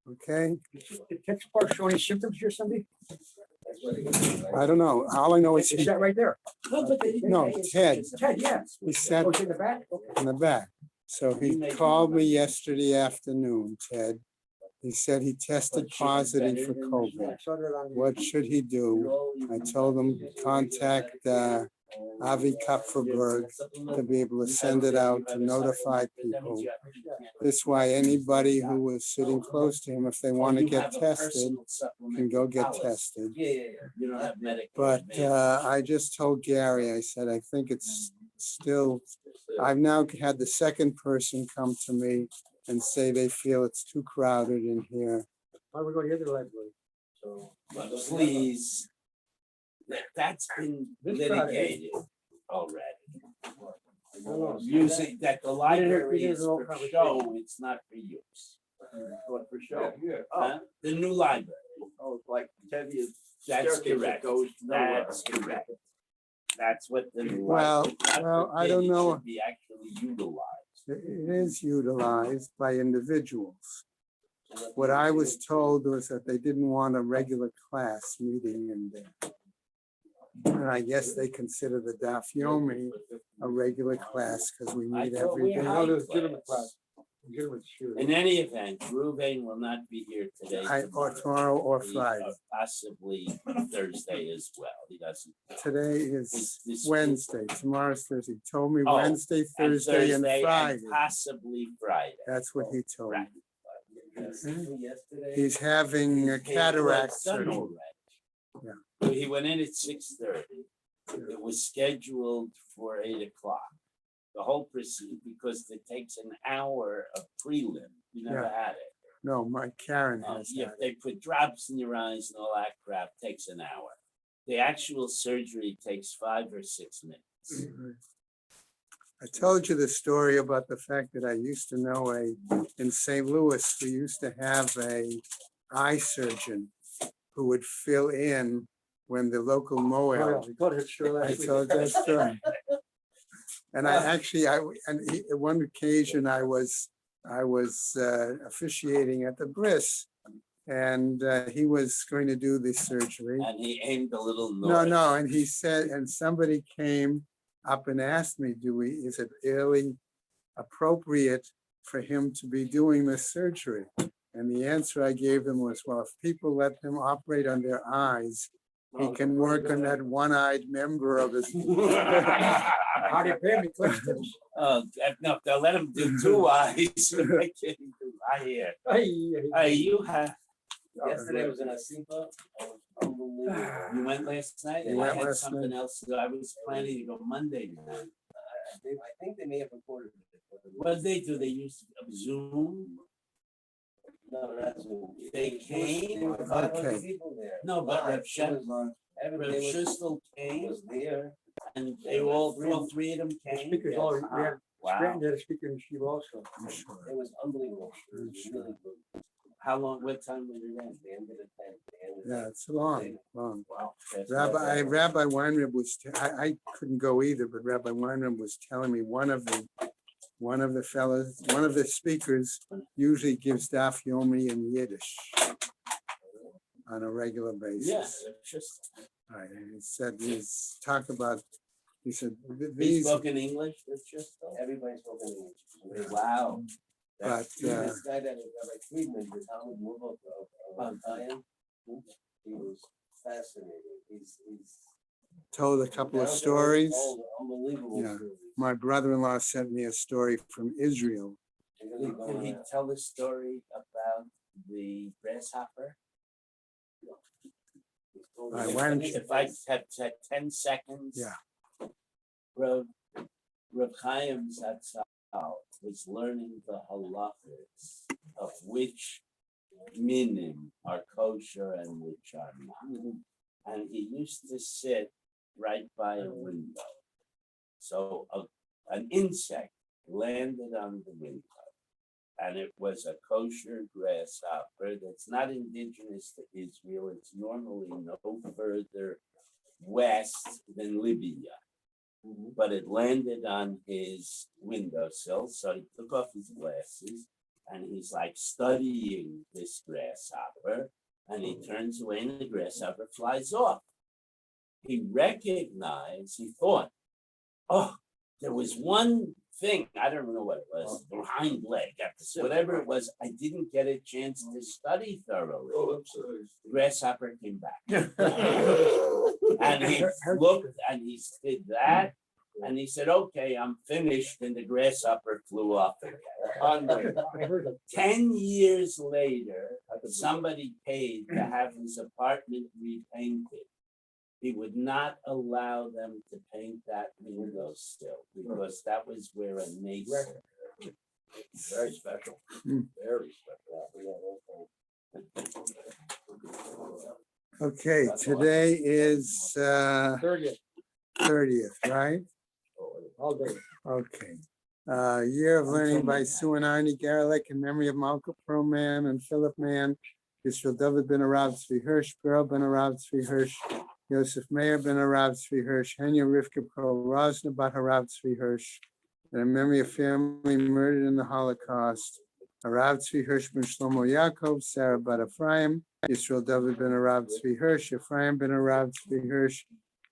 Okay, The text bar showing any symptoms here, Cindy? I don't know. All I know is Is he, that right there? no, Ted, Ted, yeah. he sat Oh, it's in the back? Okay. in the back. So he called me yesterday afternoon, Ted. He said he tested positive for COVID. What should he do? I told him contact Avi Kupferberg to be able to send it out to notify people. This way, anybody who was sitting close to him, if they want to get tested, can go get tested. But I just told Gary, I said, I think it's still, I've now had the second person come to me and say they feel it's too crowded in here. Why don't we go to the other library? So, please, that's been litigated already. Using that the library is for show, it's not for use. What for show? Huh? The new library, Oh, like Teddy is. that's staircase that correct, goes nowhere. that's correct. That's what the new Well, library. God well, I forbid don't it know. should be actually utilized. It is utilized by individuals. What I was told was that they didn't want a regular class meeting in there. And I guess they consider the Daf Yomi a regular class because we I meet thought every we day. had No, there's legitimate class. Legitimate shooting. In any event, Ruben will not be here today. Or tomorrow or He- Friday. Possibly Thursday as well. He doesn't. Today is This- Wednesday, tomorrow's Thursday. He told me Oh, Wednesday, Thursday, and Friday. Possibly Friday. That's what he told me. Right. He's having a cataract It's done surgery. already. He went in at 6:30. It was scheduled for 8 o'clock. The whole procedure, because it takes an hour of prelim. You never Yeah. had it. No, my Karen has Yeah, that. they put drops in your eyes and all that crap, takes an hour. The actual surgery takes 5 or 6 minutes. I told you the story about the fact that I used to know in St. Louis, we used to have a eye surgeon who would fill in when the local Moel. We told it sure I last week. told that story. And I actually, at one occasion, I was officiating at the bris, and he was going to do the surgery. And he aimed a little No, north. and he said, and somebody came up and asked me, is it really appropriate for him to be doing this surgery? And the answer I gave them was, well, if people let him operate on their eyes, he can work on that one-eyed member of his. How do you pay me? Questions. No, they'll let him do 2 eyes. I can't do- I hear. Hey, you have, Yesterday was in a SIPA. Unbelievable. you went last night You and I went had last something else. I was planning to go Monday night. I think they may have recorded it. What did they do? They used Zoom? No, not Zoom. They came? There were 500 Okay. people there. No, but Live. Rev Shem- It was on. Rev Everybody was Shistel was there. and they all 3 of them The came. speakers, all, we had, Wow. Scranton had a speaker in Steve also. It was unbelievable. It was really good. How long, what time was it then? They ended at 10. They ended Yeah, at- it's long. Wow. That's Rabbi Weinrib was, I couldn't go either, but Rabbi Weinrib was telling me one of the fellows, one of the speakers usually gives Daf Yomi in Yiddish on a regular basis. Yeah, it's just, Right, and he said, he said, he these, spoke in English, it's just. Everybody spoke in English. Wow. but, This guy that was like Friedman, the Talmud Muvok of Zion, he was fascinating. He's told a couple of down to earth, stories. all the Unbelievable Yeah. stories. My brother-in-law sent me a story from Israel. They really go Can he on. tell the story about the grasshopper? He's told All right, me why don't many If I times. had 10 seconds. Yeah. Reb Chaim Zatzal was learning the halachas of which minim are kosher and which are not. And he used to sit right by a window. So an insect landed on the window. And it was a kosher grasshopper that's not indigenous to Israel. It's normally no further west than Libya. But it landed on his windowsill, so he took off his glasses and he's like studying this grasshopper, and he turns away and the grasshopper flies off. He thought, oh, there was one thing, I don't know what it was, the hind leg, whatever it was, I didn't get a chance to study thoroughly. The grasshopper came back. And he looked and he did that, and he said, okay, I'm finished, and the grasshopper flew off again. 10 years later, somebody paid to have his apartment repainted. He would not allow them to paint that window still, because that was where a mason. Very special. Very special. Okay, today is 30th, 30th, right? all day. Okay. Year of Learning by Sue and Arnie Garlick in memory of Malka Pearl Mann and Philip Mann, Yisrael David ben Arav Tzvi Hirsch, Beryl ben Arav Tzvi Hirsch, Yosef Meir ben Arav Tzvi Hirsch, Henya Rivka Pearl Rosna bat Arav Tzvi Hirsch, and in memory of family murdered in the Holocaust, Arav Tzvi Hirsch ben Shlomo Yaakov, Sarah bat Ephraim, Yisrael David ben Arav Tzvi Hirsch, Ephraim ben Arav Tzvi Hirsch,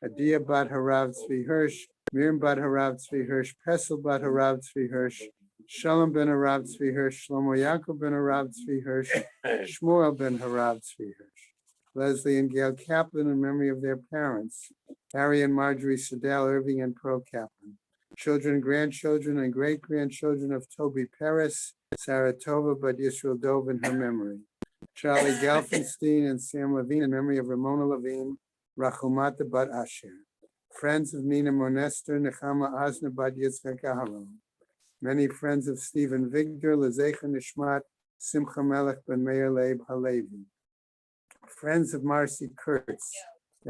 Adia bat Harav Tzvi Hirsch, Miriam bat Harav Tzvi Hirsch, Pesel bat Harav Tzvi Hirsch, Shalom ben Harav Tzvi Hirsch, Shlomo Yaakov ben Harav Tzvi Hirsch, Shmuel ben Harav Tzvi Hirsch. Leslie and Gail Kaplan in memory of their parents, Harry and Marjorie Sedell Irving and Pearl Kaplan. Children, grandchildren, and great-grandchildren of Toby Paris, Sarah Tova bat Yisrael Dov in her memory. Charlie Gelfenstein and Sam Levine in memory of Ramona Levine, Rachumata bat Asher. Friends of Nina Monester, Nechama Asna bat Yitzchak Aharon. Many friends of Stephen Vigdor, Lezecha Nishmat, Simcha Melech ben Meir Leib Halevi. Friends of Marcy Kurtz,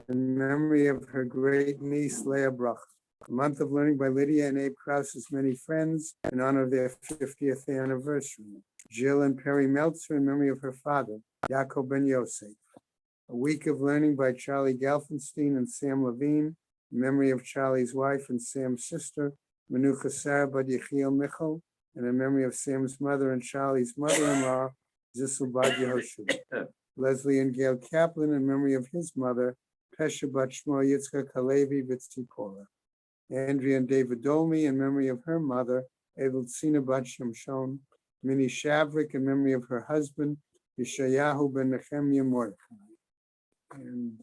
in memory of her great niece Leah Bruch. A month of learning by Lydia and Abe Krause's many friends in honor of their 50th anniversary. Jill and Perry Meltzer in memory of her father, Yaakov ben Yosef. A week of learning by Charlie Gelfenstein and Sam Levine, in memory of Charlie's wife and Sam's sister, Menucha Sarah bat Yechiel Michal, and in memory of Sam's mother and Charlie's mother-in-law, Zissel bat Yehoshua. Leslie and Gail Kaplan in memory of his mother, Pesha bat Shmuel Yitzchak Halevi Vitzipora. Andrea and David Dolmy in memory of her mother, Evelina bat Shimshon. Minnie Shavrik in memory of her husband, Yeshayahu ben Nehemiah Mordechai. And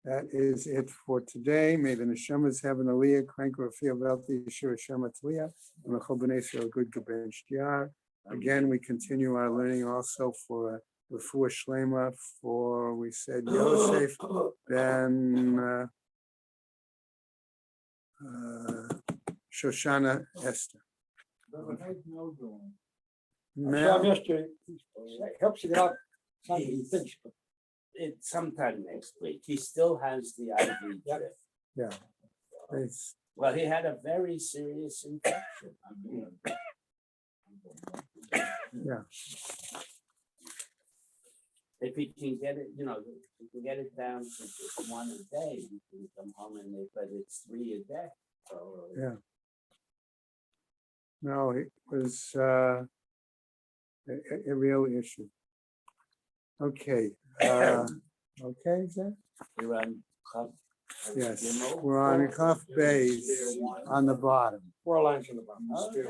that is it for today. May the neshamas have an aliyah, crank Rafiya Velti, Yeshua Shema Tliyah, and the Chol B'nai Yisrael good Gaben Shtiar. Again, we continue our learning also for Refuah Shlema for, we said, Yosef ben Shoshana Esther. I saw him yesterday. He helps you get out. Sunday, he finished. It's sometime next week. He still has the IV Yep. drip. Yeah, it's, Well, he had a very serious infection. yeah. If he can get it, if he can get it down to just one a day, he can come home but it's 3 a day. So, Yeah. No, it was a real issue. Okay. Okay, Zach? We're on Chaf. Yes, Gimel. we're on Kaf Base on the bottom. 4 lines in the bottom. Okay.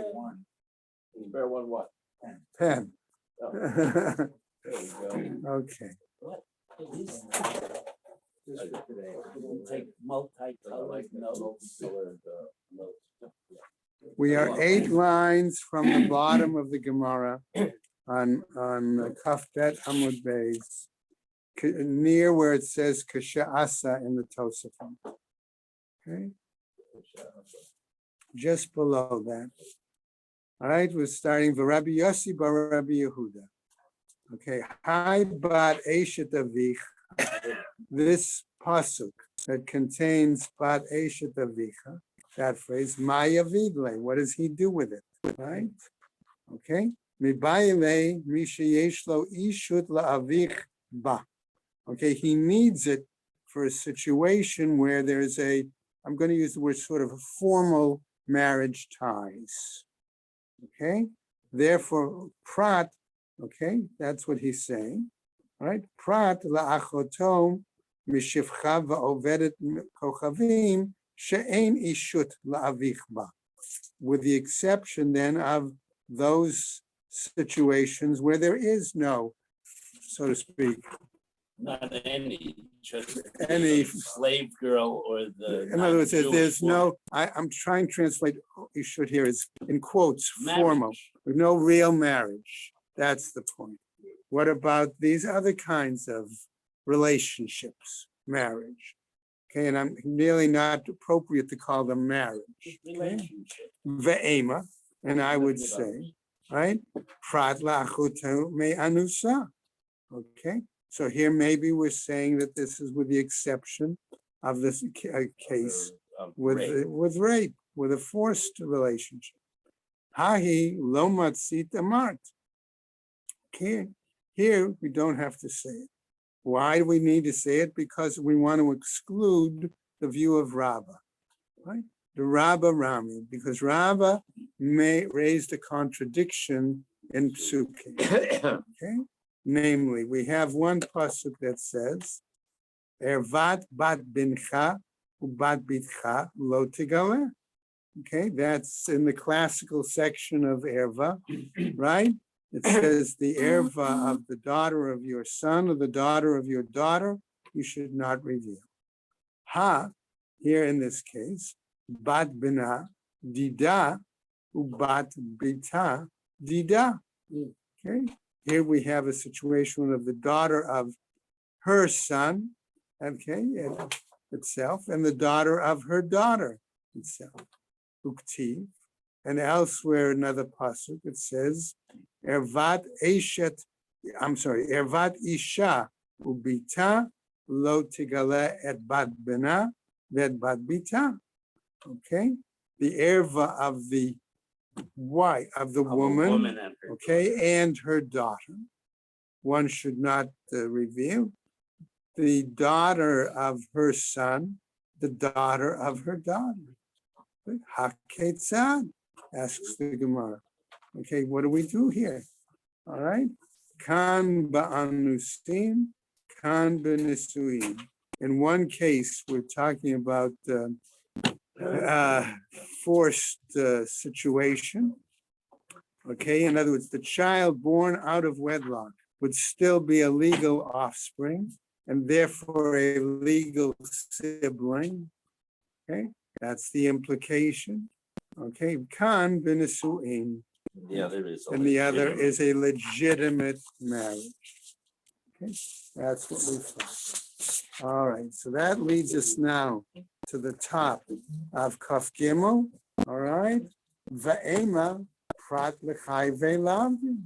Spare one what? 10. Oh, There we go. Okay. What? These- Take multicolored notes. We are 8 lines from the bottom of the Gemara on Kaf Bet Amud Beis, near where it says Kasha Asa in the Tosafot. Okay, just below that. All right, we're starting V'Rabbi Yossi bar Rabbi Yehuda. Okay, Hai bat Eshet Avich. This pasuk that contains bat Eshet Avicha, that phrase, Maya Vidle, what does he do with it? Right? Okay. Mibayile Misha Yeshlo Ishut La'avich Ba. Okay, he needs it for a situation where there's I'm going to use the word sort of a formal marriage ties. Okay, Therefore, prat, okay, that's what he's saying, right? Prat la'achotom mishivcha va'ovedet kochavim she'ein ishut la'avich ba. With the exception then of those situations where there is no, so to speak, Not any, just any, the slave girl or the. in other words, non-Jewish there's woman. no, I'm trying to translate, you should hear is in quotes, formal, Marriage. with no real marriage. That's the point. What about these other kinds of relationships, marriage? Okay, and I'm really not appropriate to call them marriage. Relationship. Ve'ema, and I would say, right? Prat la'achuto me'anusa. Okay, so here maybe we're saying that this is with the exception of this case with rape, with a forced relationship. Hahi lo matzit amart. Okay, here we don't have to say it. Why do we need to say it? Because we want to exclude the view of Rabbah, right? The Rabbah Rami, because Rabbah raised a contradiction in Psukim. Okay, namely, we have one pasuk that says, "Ervat bat bincha ubat bitcha lo tigaleh." Okay, that's in the classical section of Erva, right? It says the erva of the daughter of your son or the daughter of your daughter, you should not reveal. Ha, here in this case, bat bina, dida, ubat bita, dida. Okay, here we have a situation of the daughter of her son, okay, itself, and the daughter of her daughter itself. Ukti, and elsewhere another pasuk, it says, Ervat Isha ubita lo tigale et bat bena vet bat bita. Okay, the erva of the wife of the woman, and her okay, and her daughter, one should not reveal. The daughter of her son, the daughter of her daughter. Haketzad, asks the Gemara. Okay, what do we do here? All right. Kan ba'anusin, kan b'nisuin. In one case, we're talking about forced situation. Okay, in other words, the child born out of wedlock would still be a legal offspring and therefore a legal sibling. Okay, that's the implication. Okay, kan b'nisuin. The other is. And the other is a legitimate marriage. Okay, that's what we found. All right, so that leads us now to the top of Kaf Gimel. All right, Va'ema prat l'chai ve'lavin.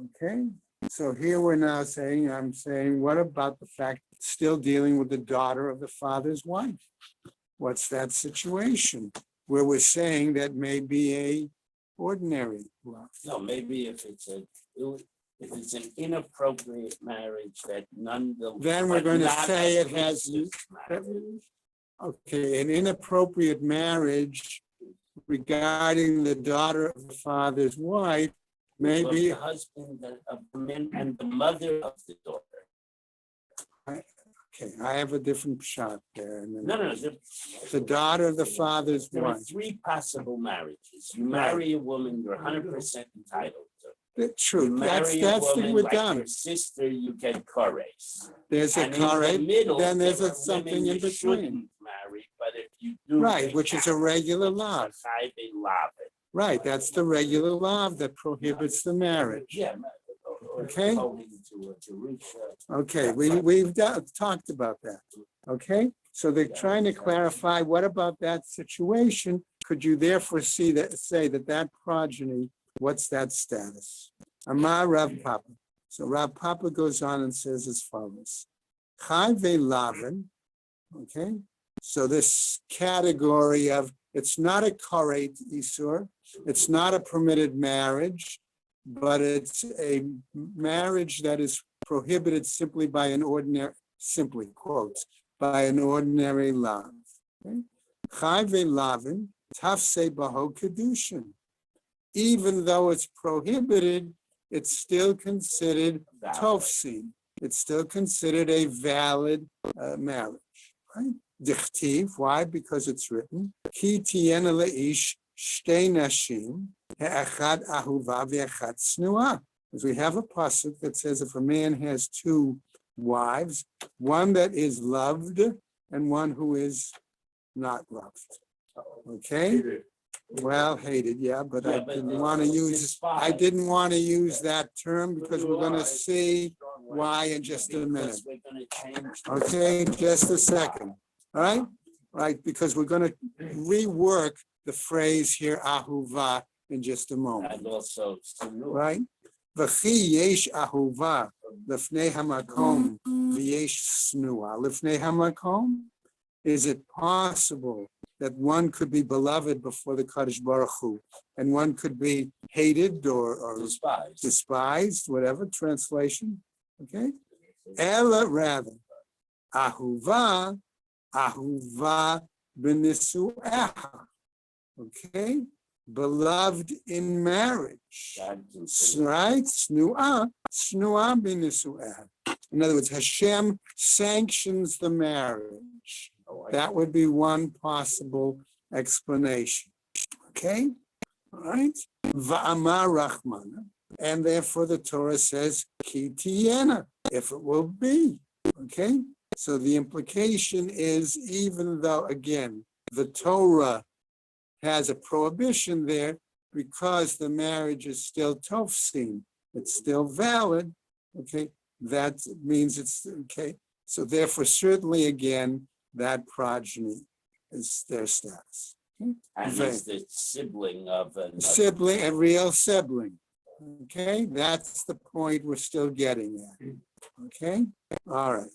Okay, so here we're now saying, I'm saying, what about the fact still dealing with the daughter of the father's wife? What's that situation where we're saying that may be a ordinary love? No, maybe if it's an inappropriate marriage that nonetheless. Then we're going to say it has, okay, an inappropriate marriage regarding the daughter of the father's wife, maybe. The husband of the man and the mother of the daughter. Okay, I have a different shot there. No. The daughter of the father's There are wife. three possible marriages. You marry a woman, you're 100% entitled to. True, You that's marry a the thing woman we're like done. your sister, you get chores. There's a And in the correct, middle, then there's there are something women in you between. shouldn't marry, but if you do. Right, they which is a count, regular which is a love. chai belaved. Right, that's the regular love that prohibits the marriage. Yeah. Okay. Going to Jerusha. Okay, we've talked about that. Okay, so they're trying to clarify, what about that situation? Could you therefore say that progeny, what's that status? Amar Rav Papa. So Rav Papa goes on and says as follows. Chai ve'lavin, okay, so this category of, it's not a koreit isur, it's not a permitted marriage, but it's a marriage that is prohibited simply by an ordinary, simply quotes, by an ordinary love. Okay? Chai ve'lavin tafse baho kedushin. even though it's prohibited, it's still considered tofsin. It's still considered a valid marriage, right? Dichtiv, why? Because it's written, Ki tiena leish shtei nashim, he'echad ahuva ve'echad snua. Because we have a pasuk that says if a man has two wives, one that is loved and one who is not loved. Okay? Well, hated, yeah, but I didn't want to use that term because we're going to see why in just a minute. Okay, just a second. All right? Right, because we're going to rework the phrase here, ahuva, in just a moment. And also, Right? V'chi yesh ahuva lefnei hamakom v'yesh snua lefnei hamakom. Is it possible that one could be beloved before the Kadosh Baruch Hu, and one could be hated or despised, whatever translation? Okay, ella rather, ahuva b'nisu'eha. Okay, beloved in marriage, right? Snua b'nisu'eha. In other words, Hashem sanctions the marriage. That would be one possible explanation. Okay? All right? Va'amar Rachmana. And therefore the Torah says, Ki tiyena, if it will be. Okay? So the implication is, even though, again, the Torah has a prohibition there, because the marriage is still tofsin, it's still valid, okay? That means it's, okay? So therefore, certainly, again, that progeny is their status. Okay? And it's the sibling of a real sibling. Okay, that's the point we're still getting at. Okay, all right.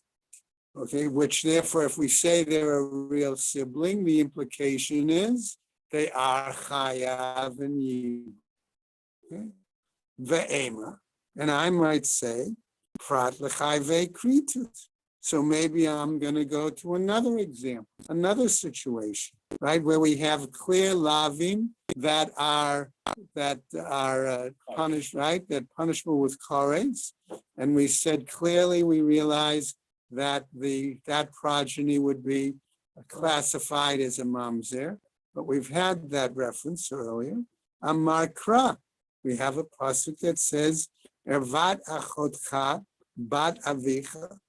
Okay, which therefore, if we say they're a real sibling, the implication is they are chayav and yid. Okay, ve'ema, and I might say prat l'chayvei kritus. So maybe I'm going to go to another example, another situation, right, where we have clear lavim that are punished, right, that punishable with kares, and we said clearly we realize that that progeny would be classified as a mamzer, but we've had that reference earlier. Amar kra, we have a pasuk that says ervat achotcha bat avicha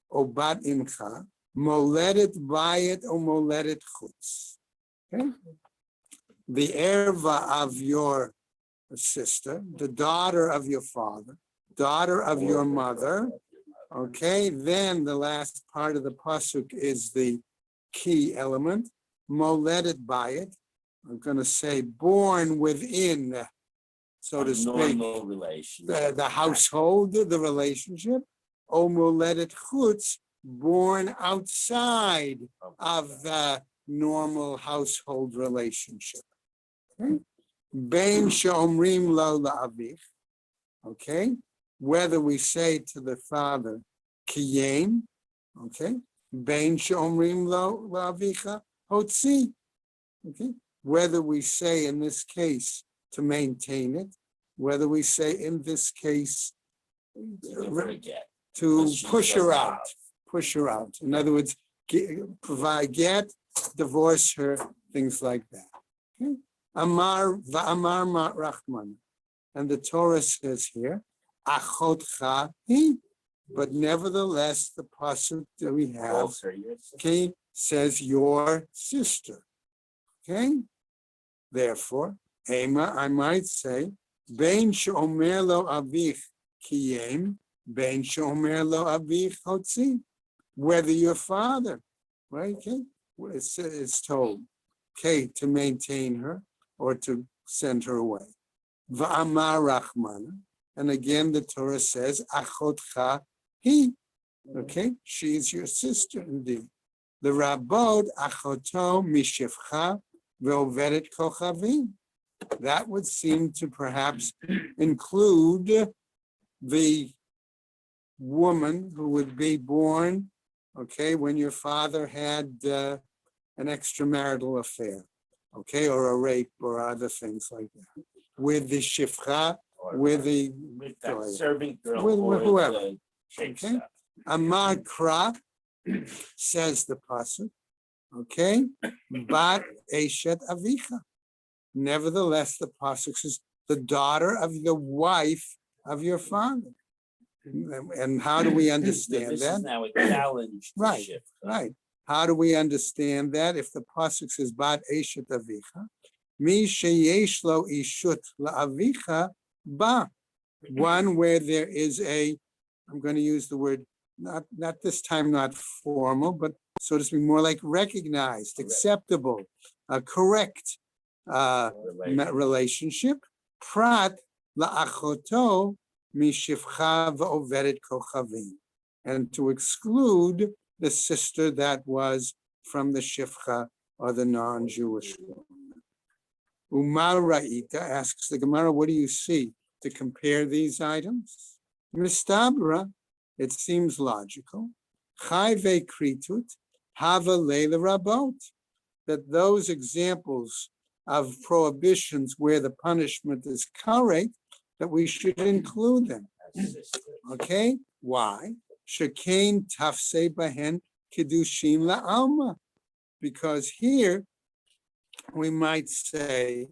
o bat imcha, moledet bayit o moledet chutz. Okay? The erva of your sister, the daughter of your father, daughter of your mother. Okay, then the last part of the pasuk is the key element. Moledet bayit. I'm going to say born within, so to speak, the household, the relationship. O moledet chutz, born outside of the normal household relationship. Bein she'omrim lo la'avich. Okay, whether we say to the father kiyem, okay, bein she'omrim lo la'avicha hotzi. Okay, whether we say in this case to maintain it, whether we say in this case to push her out. In other words, provide get, divorce her, things like that. Okay? Amar va'amar Rachman. And the Torah says here, achotcha hi. But nevertheless, the pasuk that we have, okay, says your sister. Okay? Therefore, Ema, I might say, bein she'omer lo avich kiyem, bein she'omer lo avich hotzi. Whether your father, right? Okay, it's told, okay, to maintain her or to send her away. Va'amar Rachmana, and again the Torah says, achotcha hi. Okay, she is your sister indeed. The Rabbod achoto mishivcha ve'overet kochavim. That would seem to perhaps include the woman who would be born, okay, when your father had an extramarital affair, okay, or a rape or other things like that. with the shifcha, Or with the with that servant girl with or whoever. the shake Okay. shack. Amar Kra, says the pasuk, okay, Bat Eshet Avicha. Nevertheless, the pasuk says the daughter of the wife of your father. And how do we understand This that? is now a challenge to Right, shift. Right. How do we understand that if the pasuk says Bat Eshet Avicha? Mi sheyesh lo ishut la'avicha ba. One where there is a, I'm going to use the word, not this time, not formal, but so to speak, more like recognized, acceptable, correct relationship. Prat la'achoto mishivcha va'overet kochavim. And to exclude the sister that was from the shivcha or the non-Jewish woman. Umar Ra'ita asks the Gemara, what do you see to compare these items? Mistabra, it seems logical. Chayve kritut, hava leila rabot. That those examples of prohibitions where the punishment is correct, that we should include them. Okay, why? Shekain tafse bahen kiddushin la'alma. Because here, we might say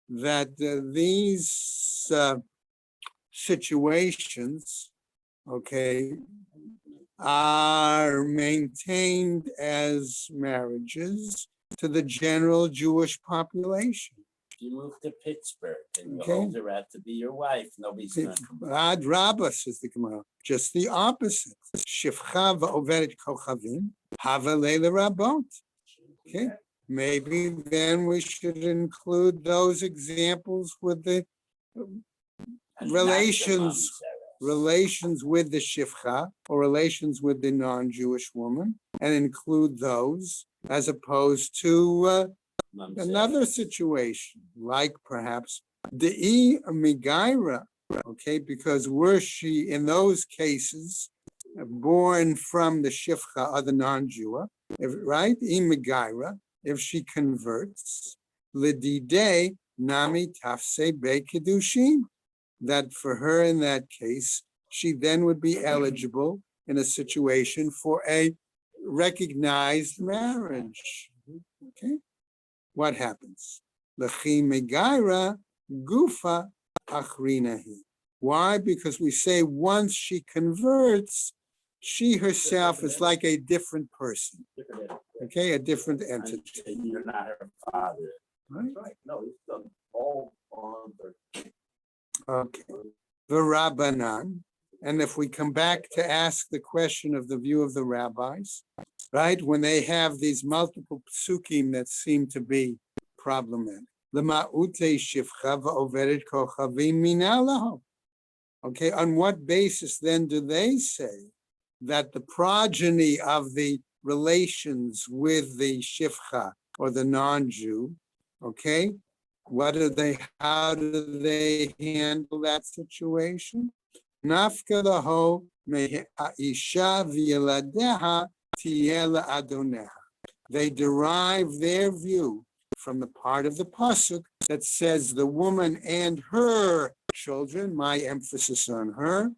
that these situations, okay, are maintained as marriages to the general Jewish population. If you move to Pittsburgh and you Okay. hold her out to be your wife, nobody's going to come. Ad Rabbah, says the Gemara, just the opposite. Shifcha va'overet kochavim hava leila rabot. Okay. Maybe then we should include those examples with the relations with the shifcha or relations with the non-Jewish woman, and include those as opposed to another situation, like perhaps the migaira, okay, because were she in those cases born from the shifcha or the non-Jew, right? Migaira, if she converts, lidide nami tafse be kiddushin, that for her in that case, she then would be eligible in a situation for a recognized marriage. Okay, what happens? Lechi megaira gufa achrinahi. Why? Because we say once she converts, she herself is like a different person. Okay, a different entity. You're not her father. Right? No, it's done all on the. Okay. The Rabbanan. And if we come back to ask the question of the view of the rabbis, right, when they have these multiple psukim that seem to be problematic. Okay, on what basis then do they say that the progeny of the relations with the shifcha or the non-Jew, okay, how do they handle that situation? Nafka laho me'isha v'yeladeha tiyeh la'adoneha. They derive their view from the part of the pasuk that says the woman and her children, my emphasis on her,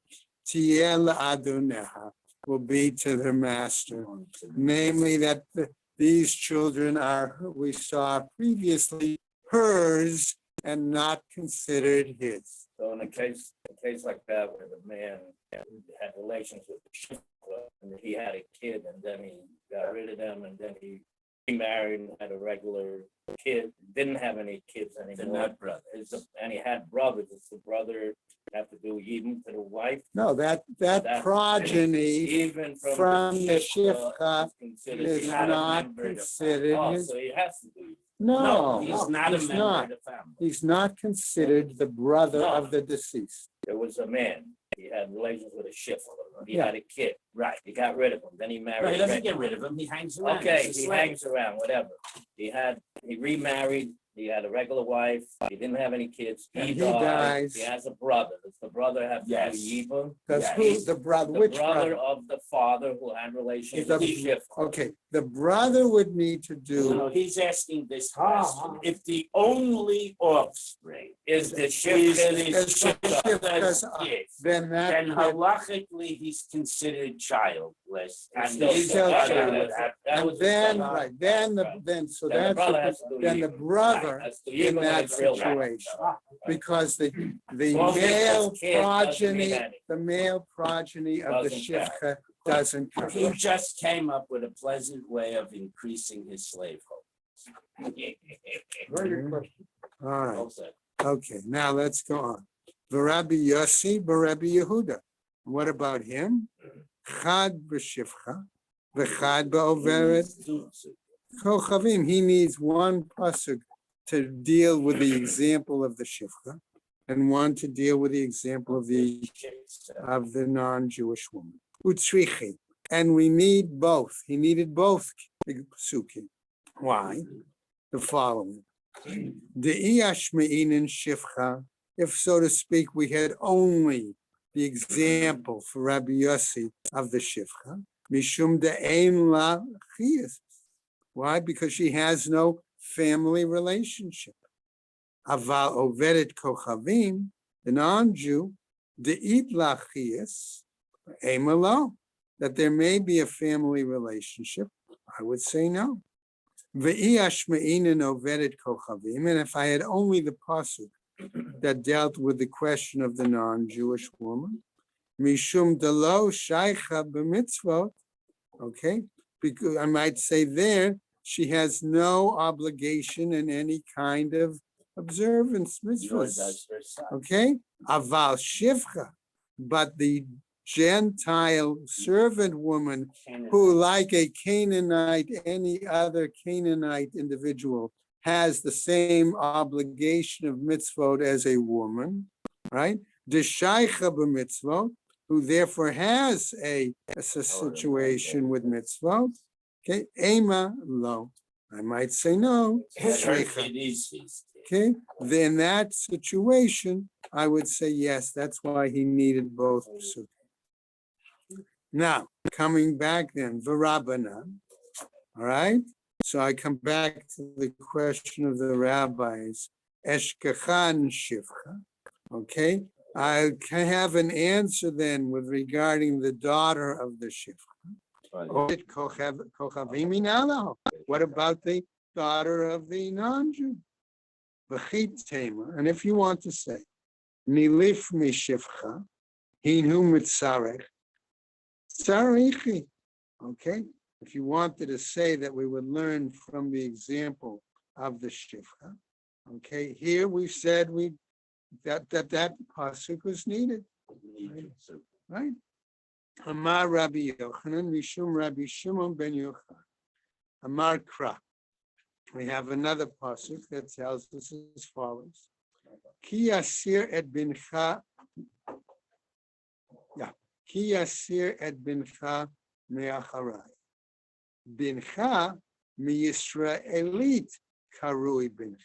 tiyeh la'adoneha, will be to their master. Namely that these children are, we saw previously, hers and not considered his. So in a case like that where the man had relations with the shifra and he had a kid and then he got rid of them and then he remarried and had a regular kid, didn't have any kids anymore. They're not brothers. And he had brothers. Does the brother have to do yibum to the wife? No, that progeny Even from the shifcha is is not considered Oh, his. so he has to do. No, he's not a member not. of the family. He's not considered the brother No. of the deceased. There was a man. He had relations with a shifra, He had a kid. Right. He got rid of him. Then he married. No, he a doesn't regular- get rid of him. He hangs around. Okay, He's a he slave. hangs around, whatever. He remarried, he had a regular wife, he didn't have any kids, And he he died, dies. he has a brother. Does the brother have to do Yes. Yibum? That's Yeah, who, he's the brother, The which brother brother? of the father who had relations The- with Shifra. Okay, the brother would need to No, do, he's asking this Ah, question. ah. If the only offspring Is the is Shifra's this Shifra's, gift, then that then kid, halachically he's considered childless. And Still his still brother childless. would have- That and was his then, son. right, then, so Then the that's, brother what has to do then the Yibum. brother That's the in Yibum that of his real situation. life. Because the As long as it's male his kid, doesn't mean progeny, anything. the male progeny of the Doesn't count. Shifcha doesn't count. He just came up with a pleasant way of increasing his slavehold. Very good question. All right, Well said. okay, now let's go on. Rabbi Yossi, Rabbi Yehuda. What about him? Chad b'shifcha, v'chad ba'overet kochavim. He needs one pasuk to deal with the example of the shifcha, and one to deal with the example of the non-Jewish woman. Utzrichi, and we need both. He needed both psukim. Why? The following: De'iyashmeinin shifcha. If, so to speak, we had only the example for Rabbi Yossi of the shifcha, mishum de'ein la chiyas. Why? Because she has no family relationship. Aval overet kochavim, the non-Jew, de'it la chiyas, emelo, that there may be a family relationship. I would say no. Ve'iyashmeinin overet kochavim, and if I had only the pasuk that dealt with the question of the non-Jewish woman, mishum delo shaycha b'mitzvot, okay, because I might say there she has no obligation in any kind of observance Nor mitzvahs, does her son. okay, aval shivcha, but the Gentile servant woman who, like a Canaanite, any other Canaanite individual, has the same obligation of mitzvot as a woman, right? D'shaycha b'mitzvot, who therefore has a situation with mitzvot. Okay, ema lo. I might say no. Shaycha. It is his. Okay, then that situation, I would say yes. That's why he needed both psukim. Now, coming back then, v'Rabbanan, all right? So I come back to the question of the rabbis, eshkachan shivcha, okay? I can have an answer then with regarding the daughter of the shivcha. What about the daughter of the non-Jew? And if you want to say, nilif mi shivcha, hinu mitzarech, tzarichi, okay? If you wanted to say that we would learn from the example of the shivcha, okay, here we said that pasuk was needed, right? Amar Rabbi Yochanan, Mishum Rabbi Shimon ben Yochai, Amar Kra. We have another pasuk that tells us as follows: Ki yasir et bincha, Ki yasir et bincha me'acharai. Bincha mi-Yisraelit karui bincha.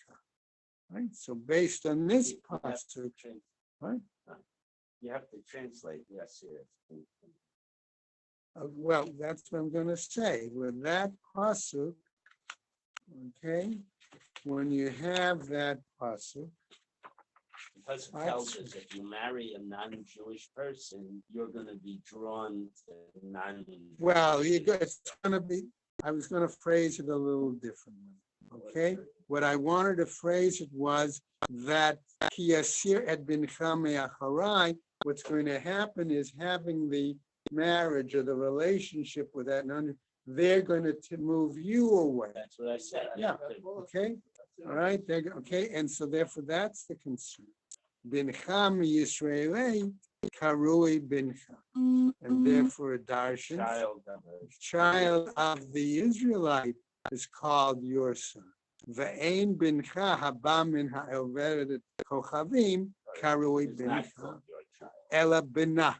Right? So based on this pasuk, right? You have to translate, yes, yes. Well, that's what I'm going to say. With that pasuk, okay, when you have that pasuk, Because it tells us if you marry a non-Jewish person, you're going to be drawn to non-Jewish. well, it's going to be, I was going to phrase it a little differently, okay? What I wanted to phrase it was that ki yasir et bincha me'acharai, what's going to happen is having the marriage or the relationship with that non, they're going to move you away. That's what I said. Yeah. Okay, all right, okay, and so therefore that's the concern. Bincha mi-Yisraelei karui bincha, and therefore a darshan, child of the Israelite is called your son. Ve'ein bincha haba min ha'overet kochavim karui bincha ela binah.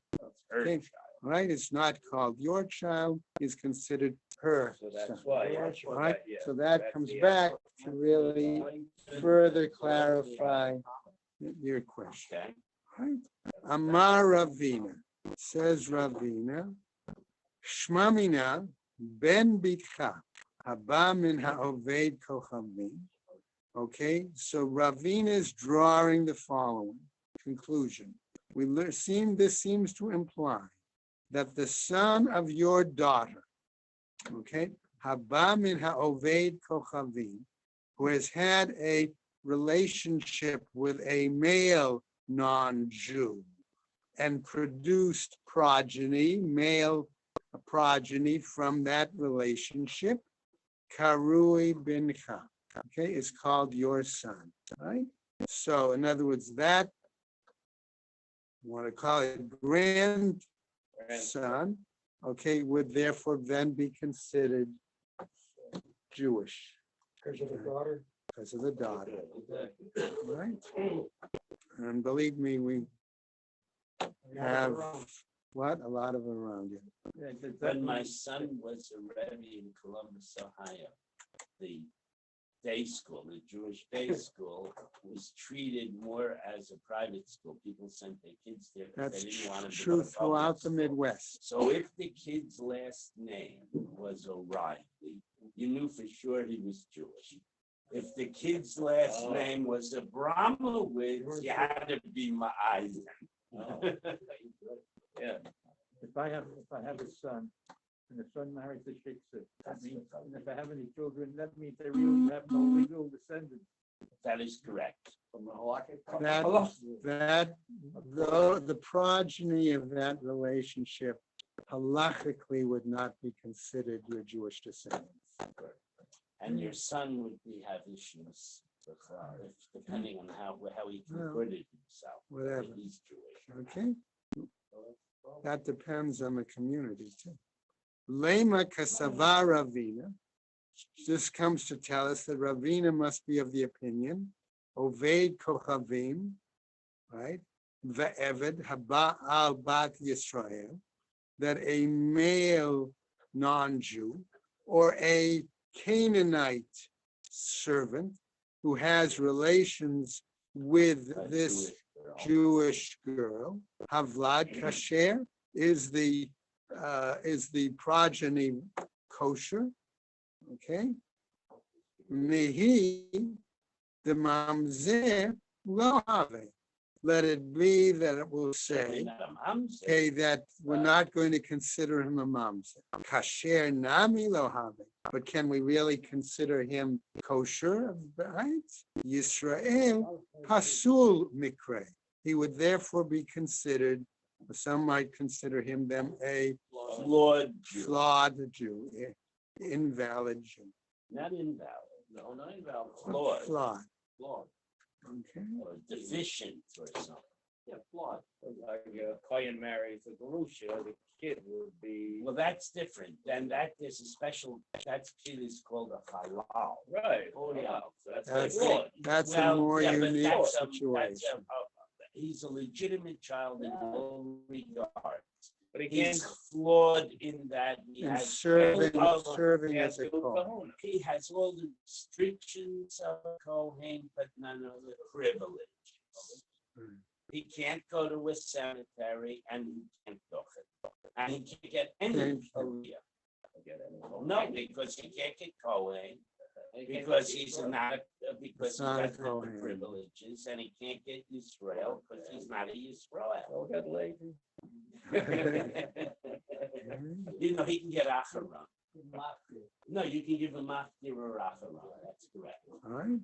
Okay, right? It's not called your child, it's considered her So that's son. why. Yeah, All right, yeah, so that that's comes the back to really further clarify your question. Okay, Right? Amar Ravina, says Ravina, Shmamina ben bitcha haba min ha'oved kochavim. Okay, so Ravina is drawing the following conclusion. This seems to imply that the son of your daughter, okay, haba min ha'oved kochavim, who has had a relationship with a male non-Jew and produced progeny, male progeny from that relationship, karui bincha, okay, is called your son, right? So in other words, that, you want to call it grandson, okay, would therefore then be considered Jewish Because of the daughter. because of the daughter, right? And believe me, we have what? A lot of them around you. when my son was a Rebbe in Columbus, Ohio, the day school, the Jewish day school, was treated more as a private school. People sent their kids there because That's they didn't want them to go true to public throughout the school. Midwest. So if the kid's last name was O'Reilly, you knew for sure he was Jewish. If the kid's last name was Abramowitz, you had to be Ma'ayin. Yeah. If I have a son, and the son marries the shiksa, that means, and if I have any children, that means they really have no legal descendants. That is correct. The progeny of that relationship halachically would not be considered your Jewish descendants. And your son would have issues with, depending on how he converted himself. Whatever. He's Jewish. Okay? That depends on the community too. Lema kasava Ravina. This comes to tell us that Ravina must be of the opinion, Oved Kochavim, right? Ve'eved haba al bat Yisrael, that a male non-Jew or a Canaanite servant who has relations with this Jewish girl, Havlad Kasher, is the progeny kosher, okay? Mehi the mamzer lo have. Let it be that it will say, okay, that we're not going to consider him a mamzer. Kasher nami lo have. But can we really consider him kosher? Right? Yisrael pasul mikre. He would therefore be considered, some might consider him a flawed Jew, invalid Jew. Not invalid. No, not invalid. Flawed. Okay. Or deficient or something. Yeah, flawed. Like Kohen marries a Garusha, the kid would be. Well, that's different. Then there's a special, that kid is called a halal. Right. Oh, yeah. That's a more unique situation. He's a legitimate child in all regards. But He's flawed in that he And has serving as a Kohen. He has all the restrictions of a Kohen, but none of the privileges. He can't go to a cemetery and he can't do it. And he can't get any aliyah. No, because he can't get Kohen. Because he's not, because he doesn't have the privileges, and he can't get Yisrael because he's not a Yisrael. Oh, got lazy. You know, he can get Acharon. No, you can give him Maftir or Acharon. That's correct. All right.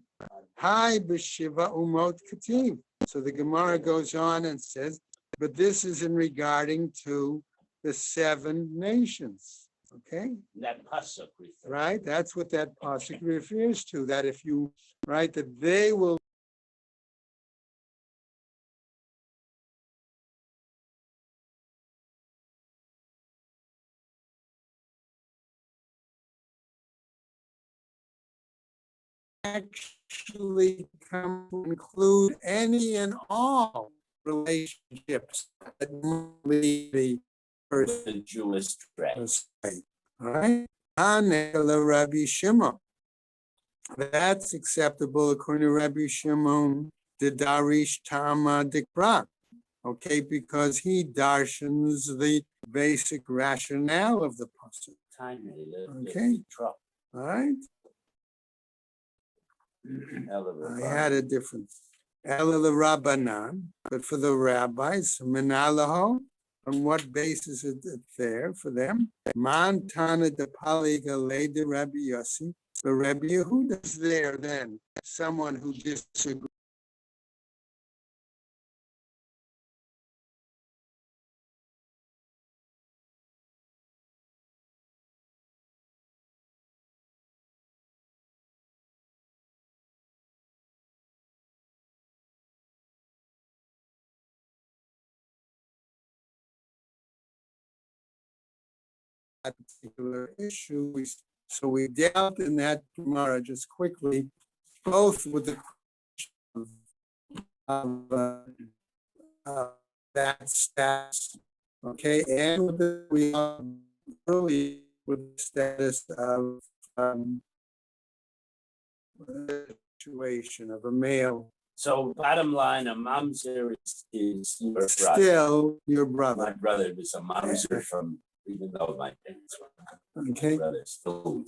Hi, b'shiva umot kativ. So the Gemara goes on and says, but this is in regarding to the 7 nations. Okay. That pasuk refers. Right. That's what that pasuk refers to. That if you, right, that they will. Actually include any and all relationships that the person. The Jewish dress. That's right. All right. Anela Rabbi Shimon. That's acceptable according to Rabbi Shimon, the Darish Tama Dikra. Okay, because he darshans the basic rationale of the pasuk. Time they lived Okay. in the truck. All right. I had a different Elul Rabbanan, but for the rabbis, Menalaho, on what basis is it there for them? Man Tana de Paliga de Rabbi Yossi, the Rabbi Yehuda is there then, someone who disagrees. That particular issue. So we dealt in that Gemara just quickly, both with the question of that status, okay, and with the we early with the status of situation of a male. So bottom line, a mamzer is your brother. Still your brother. My brother was a mamzer from, even though my parents were. Okay. My brother still.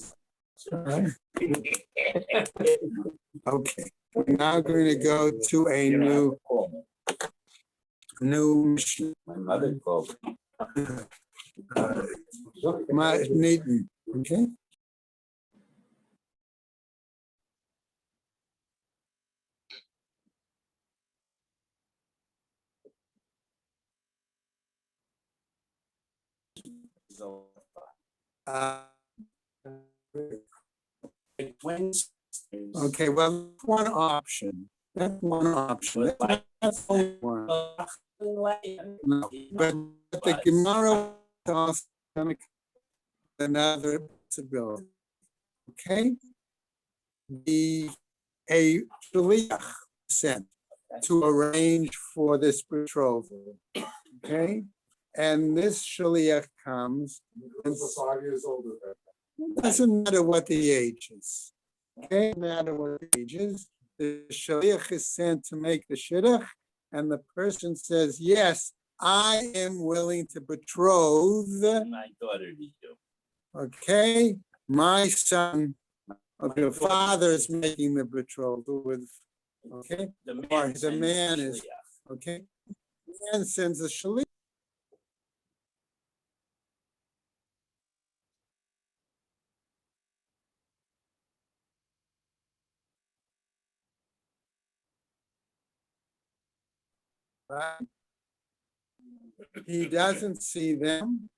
All right. Okay. We're now going to go to a new mission. My mother called. Nathan, okay? Okay, well, one option. That's one option. That's only one. No, but the Gemara also another possibility. Okay, a shaliach sent to arrange for this betrothal. Okay, and this shaliach comes. And 5 years older. Doesn't matter what the age is. Okay, no matter what the age is, the shaliach is sent to make the shidduch, and the person says, "Yes, I am willing to betroth My daughter to you. Okay, my son." Okay, the father is making the betrothal with. Okay, or the man is. Okay, the man sends a shaliach. Right? He doesn't see them.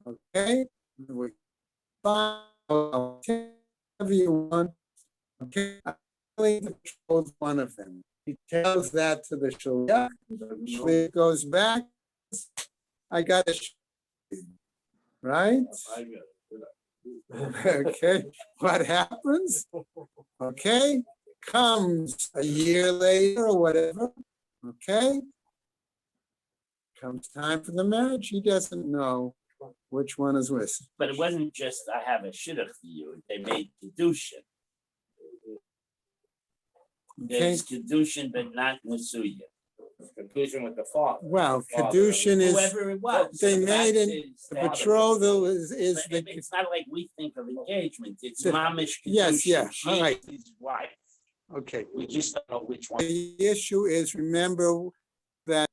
Okay, whatever you want. Okay, I'm willing to betroth one of them. He tells that to the shaliach. Shaliach goes back. I got a right. Okay, what happens? Okay, comes a year later or whatever. Okay, comes time for the marriage. He doesn't know which one is which. But it wasn't just, I have a shidduch for you. They made kedushin. Okay, There's kedushin, but not nasuya. Conclusion with the father. well, kedushin is, Whoever it was. they made That's it, his the father. betrothal is But the, it's not like we think of engagement. It's The- mamish kedushin. yes, yeah, all right. She's his wife. okay. We just don't know which one. The issue is, remember that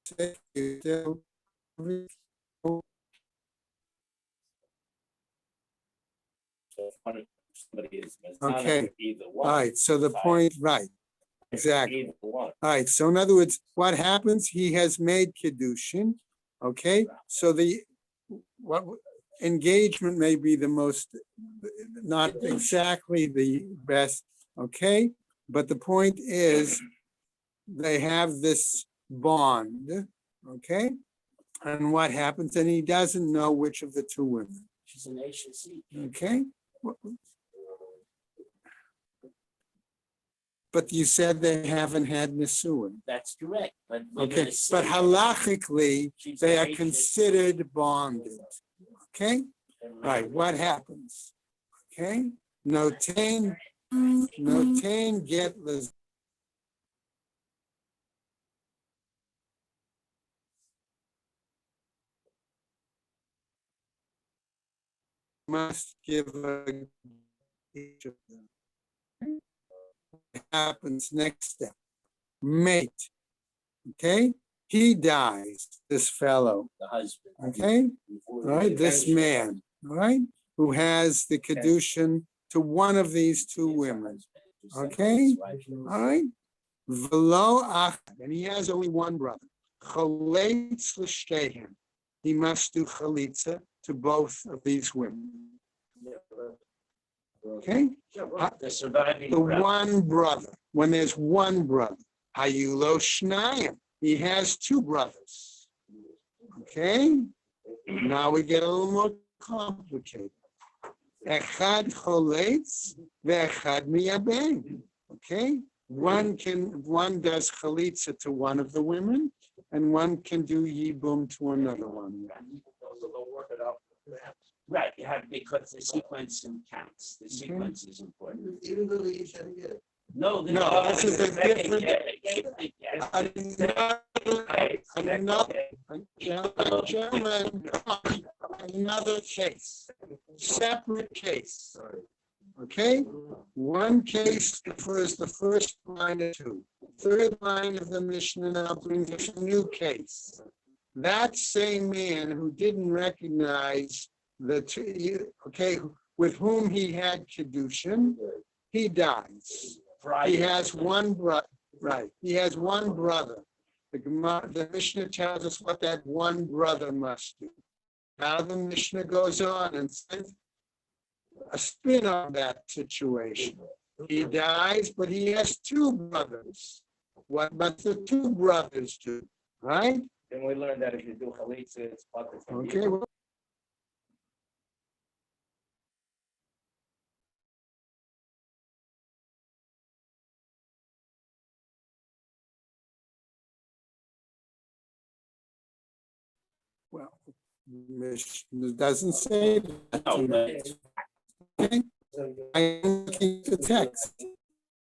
So if somebody is Okay. with either all one. right, so the point, right, exactly. Either one. All right, so in other words, what happens, he has made kedushin, okay? So the, what, engagement may be the most, not exactly the best, okay? But the point is, they have this bond, okay? And what happens? And he doesn't know which of the two women. She's an HSC. Okay? But you said they haven't had Nisuin. That's correct, but we're Okay, gonna say but halachically, she's they an are HSC. considered bonded. Okay? Right, what happens? Okay? Notain get the must give each of them. What happens next step? Mate. Okay? He dies, this fellow. The husband. Okay? Before All right, the this marriage. man, all right, who has the kedushin to one of these two He's the women. husband. Just like Okay? his wife is. All right? V'lo achad, and he has only one brother. Chalitz l'shteihem. He must do chalitza to both of these women. Okay? The surviving The brother. one brother, when there's one brother, hayulo shnayim. He has two brothers. Okay? Now we get a little more complicated. Echad choletz ve'echad miyabein. Okay? One does chalitza to one of the women, and one can do yibum to another one. Right, you have, because the sequence counts. The sequence is important. Even though they each had a get. No, No, this is a different- Another case, separate case. Okay, one case refers the first line of two. Third line of the Mishnah now brings us a new case. That same man who didn't recognize the two, okay, with whom he had kedushin, he dies. He has one brother, right? He has one brother. The Mishnah tells us what that one brother must do. Now the Mishnah goes on and says a spin on that situation. He dies, but he has two brothers. What must the two brothers do? Right? Then we learned that if you do chalitza, it's part of the Okay. Well, well, Mishnah doesn't say that. No, but it's Okay? I'm looking at the text.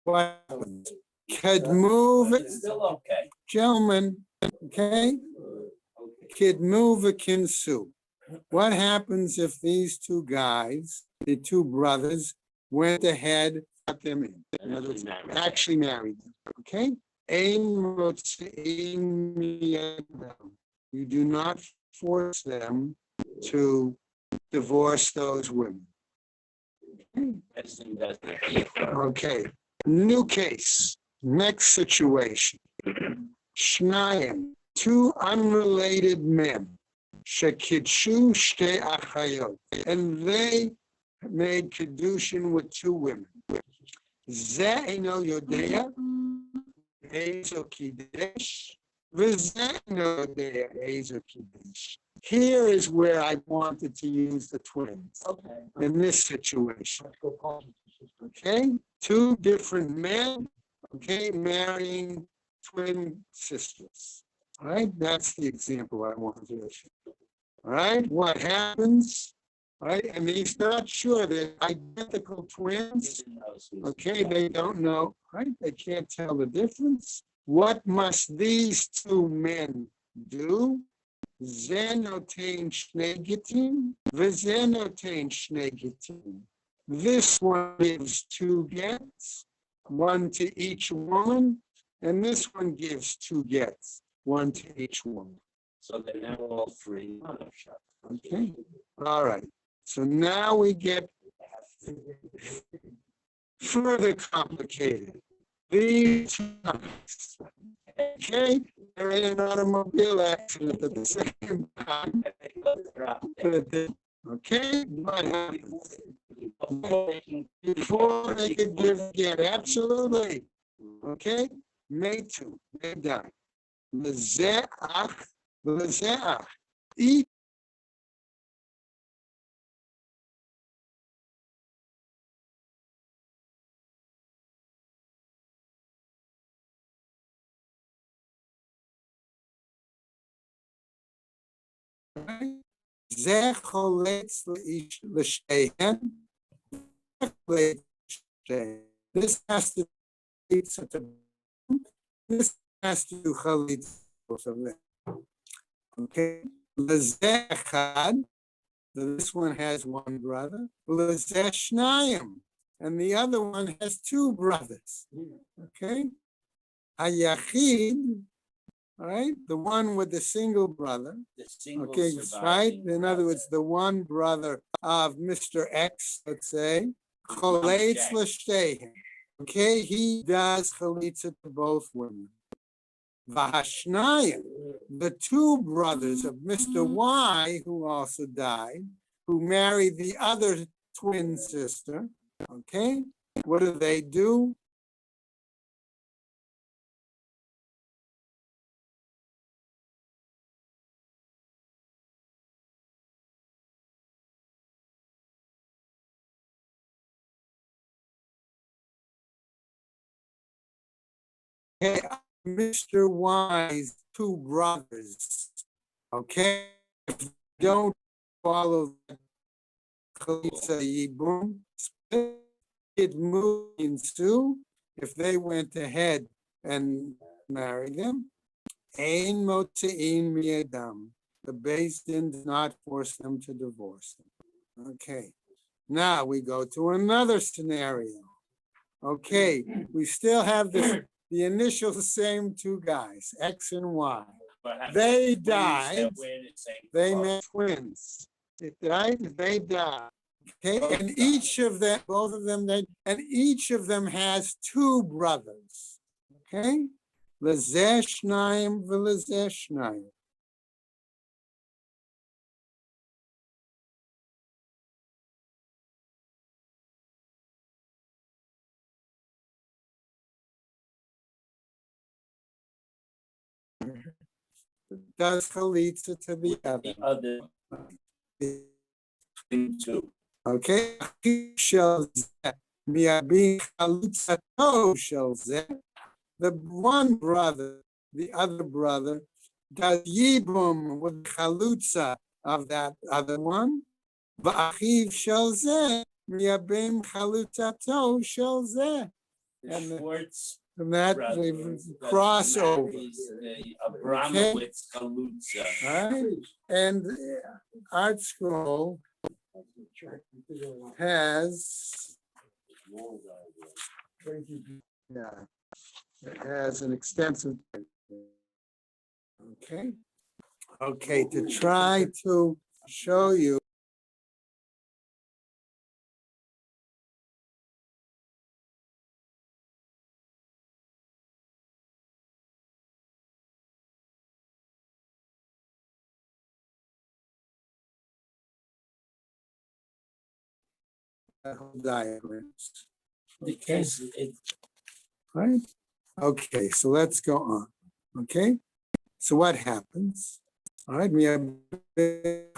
What happens? Could move, it's still okay. gentlemen, okay? Could move a kinsu. What happens if these two guys, the two brothers, went ahead, got them in? In other words, actually married them, okay? You do not force them to divorce those women. Medicine does that. Okay, new case, next situation. Shnayim, two unrelated men, shekidshu shtei achayot, and they made kedushin with two women. Ze eino yodea, ezo kidesh, v'ze eino yodea, ezo kidesh. Here is where I wanted to use the twins in this situation. Okay, two different men, okay, marrying twin sisters. All right, that's the example I wanted to issue. All right, what happens? All right, and he's not sure they're identical twins. Okay, they don't know, right? They can't tell the difference. What must these two men do? Zenotain shnegitim, v'zenotain shnegitim. This one gives two gets, one to each woman, and this one gives two gets, one to each woman. So they're now all free. Okay, all right. So now we get further complicated. These times, okay, they're in an automobile accident at the same time. Okay, what happens? Before they could give get absolutely. Okay, May 2, they die. L'ze'ach, each זה חולץ לשתיהן. This has to be such a, this has to do chalitza, both of them. Okay, לזה אחד, this one has one brother, לזה שניים, and the other one has two brothers. Okay, היחיד, all right, the one with the single brother. The single Okay, right? surviving In other words, the one brother of Mr. X, let's say, cholates l'shteihen. Okay, he does chalitza to both women. Vahashnayim, the two brothers of Mr. Y, who also died, who married the other twin sister. Okay, what do? Okay, Mr. Y's two brothers, okay, if you don't follow Chalitza Yibum, it moves to, if they went ahead and married them, Ein Motzein Miadam, the Beis Din does not force them to divorce them. Okay, now we go to another scenario. Okay, we still have the initial same two guys, X and Y. They died. They met twins. Right? They died. Okay, and each of them, both of them, and each of them has two brothers. Okay, lezeh shnayim v'lezeh shnayim. Does chalitza to the other. Two. Okay, shel zeh mi'abin chalutzato shel zeh. The one brother, the other brother, does yibum with chalutza of that other one. Va'achiv shel zeh mi'abin chalutzato shel zeh. And that crossover. Abramowitz Chalutza. Right? And Art Scroll has, yeah, it has an extensive. Okay. Okay, to try to show you. Diagrams. Okay. Right? Okay, so let's go on. Okay, so what happens? All right, we have kid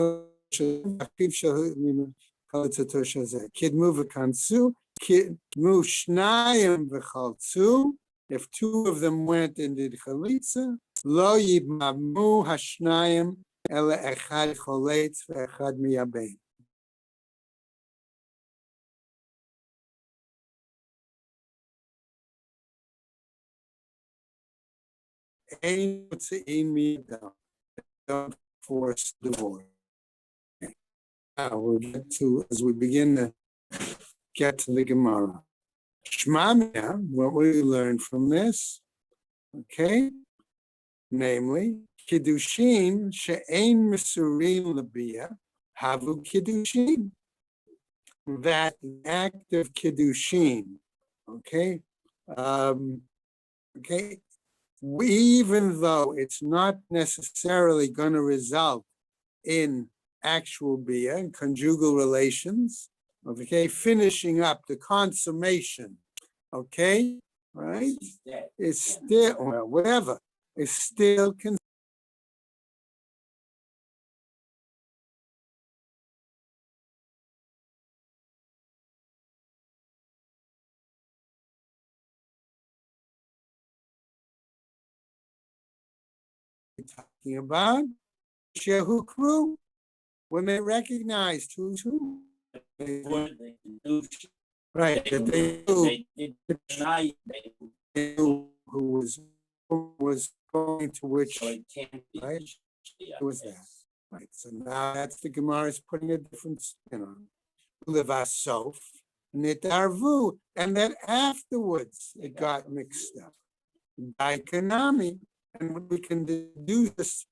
move a kansu, kid move shnayim v'chaltzu. If two of them went and did chalitza, lo yibmamu hashnayim ele echad choletz ve'echad miyabein. Don't force divorce. Now we'll get to, as we begin to get to the Gemara. Shmamia, what we learn from this, okay, namely, Kiddushin she'ein misurin labia havu Kiddushin. That act of Kiddushin, okay, okay, even though it's not necessarily going to result in actual bia and conjugal relations, okay, finishing up the consummation, okay, right? It's still, well, whatever, it's still we're talking about Shehukru, when they recognized who's who. Before they do, Right, that they knew, they did deny, they knew who was going to which, so it can't be. right? It was that. Right, so now that's the Gemara is putting a different spin on it. Levasof, nitarvu, and then afterwards it got mixed up. Daikanami, and we can deduce this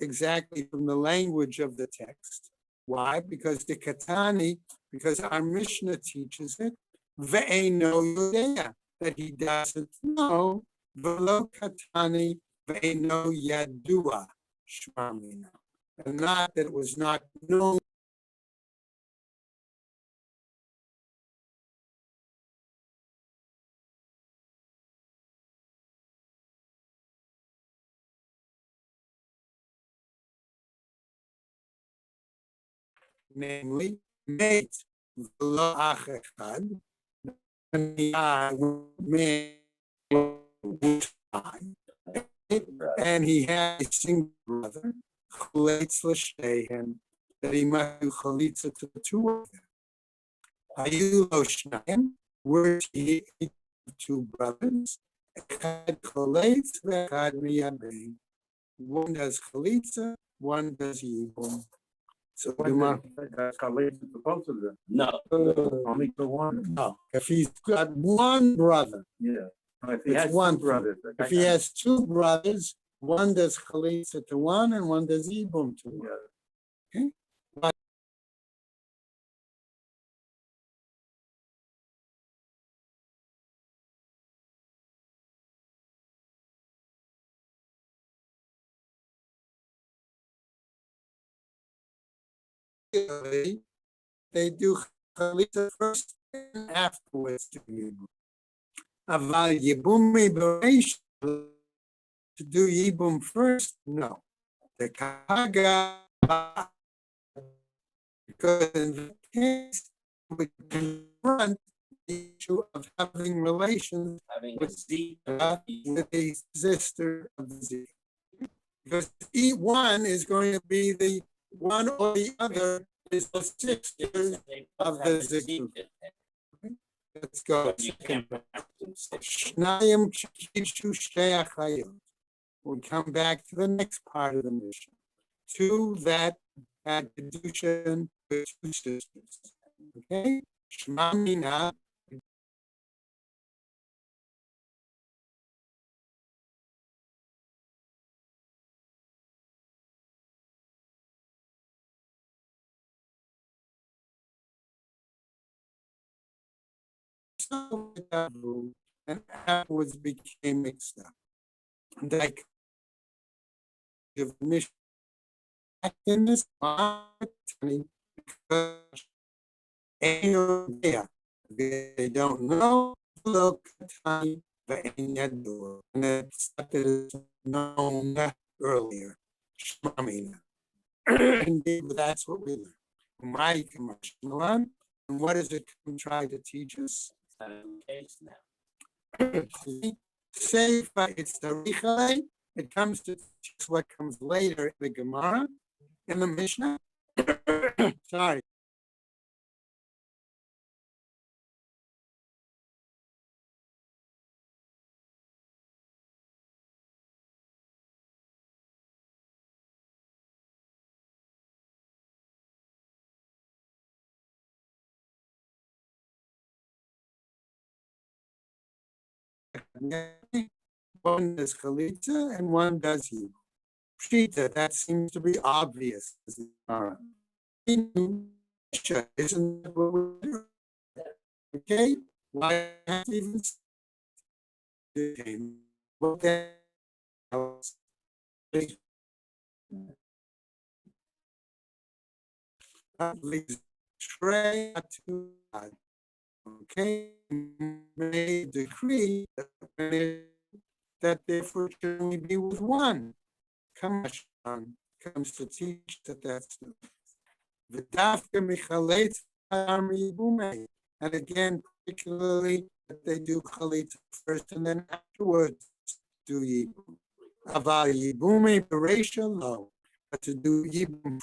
exactly from the language of the text. Why? Because the Katani, because our Mishnah teaches it, ve'eno yodea, that he doesn't know, velo Katani, ve'eno yadua, shmamina, and not that it was not known. Namely, mate, velo achechad, and the man, and he had a single brother, chalitz l'shteihen, that he must do chalitza to the two of them. Hayu lo shnayim, were he two brothers, echad chalitz ve'echad miyabein. One does chalitza, one does yibum. So That's how late it's supposed to be. No, Only for one. no, if he's got one brother, Yeah. If he It's has one two brothers. if he has two brothers, one does chalitza to one and one does yibum to one. Okay? But they do chalitza first and afterwards do yibum. Aval yibumi b'reish, to do yibum first, no. The kaga, because in the case we confront the issue of having relations having a with Z. with the sister of the Z. Because each one is going to be the one or the other is the sister of the Zikuk. Let's go. But you can't have them say, Shnayim Kishu Shtei Achayot. We'll come back to the next part of the mission. Two that had kedushin with two sisters. Okay? Shema Mina. And afterwards became mixed up. And like the mission in this because they don't know, look and it's that is known earlier. Shmamina. Indeed, that's what we learn. My commercial one. And what does it try to teach us? case now. Say it's the Richale, it comes to teach us what comes later in the Gemara, in the Mishnah. Sorry. One does chalitza and one does yibum. Pshita, that seems to be obvious. Isn't that what we're doing? Okay? Why have to even what the else? Tray to God. Okay, may decree that therefore should only be with one. Comes to teach that that's the dafka michalet and again, particularly that they do chalit first and then afterwards do yibum. Aval Yibumi Beresha Lo. But to do Yibum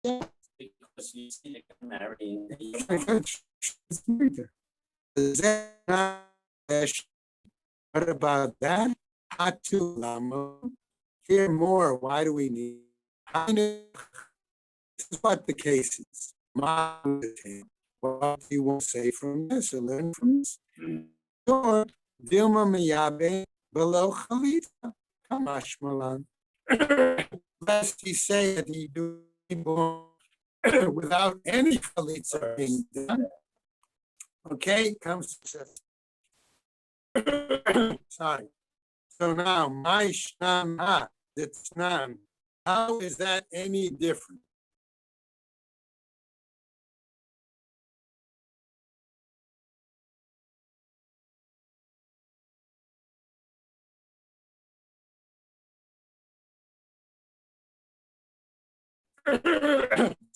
Because you see they got married in the What about that? Hatu Lama. Hear more. Why do we need? This is what the case is. What do you want to say from this or learn from this? Or Dilma Miyabe below Khalifa. Kamash Malan. Lest he say that he do without any chalitza being done. Okay, comes. Sorry. So now, my shnam Ditznan, how is that any different?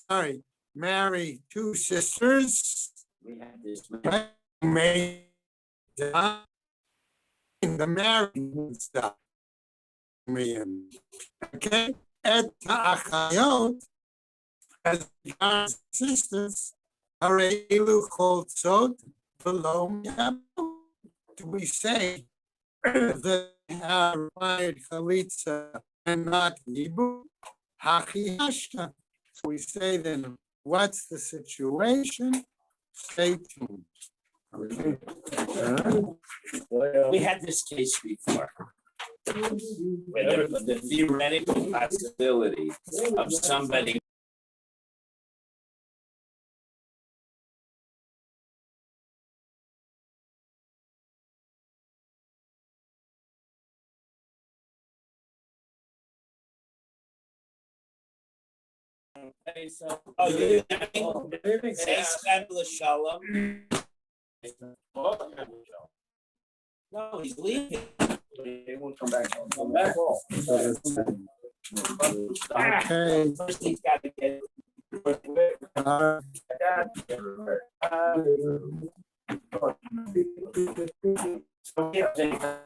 Sorry, marry two sisters, we had this may die in the marriage stuff. Okay, et achayot as regards sisters, are elu cholzot below Yabu. Do we say that they are required chalitza and not yibu? Hachi hashta. So we say then, what's the situation? Stay tuned. Okay. We had this case before. Where the theoretical possibility of somebody oh, you say Shem Shalom. No, he's leaving. They won't come back. Come back. Okay. First, he's got to get. Uh, So, yeah,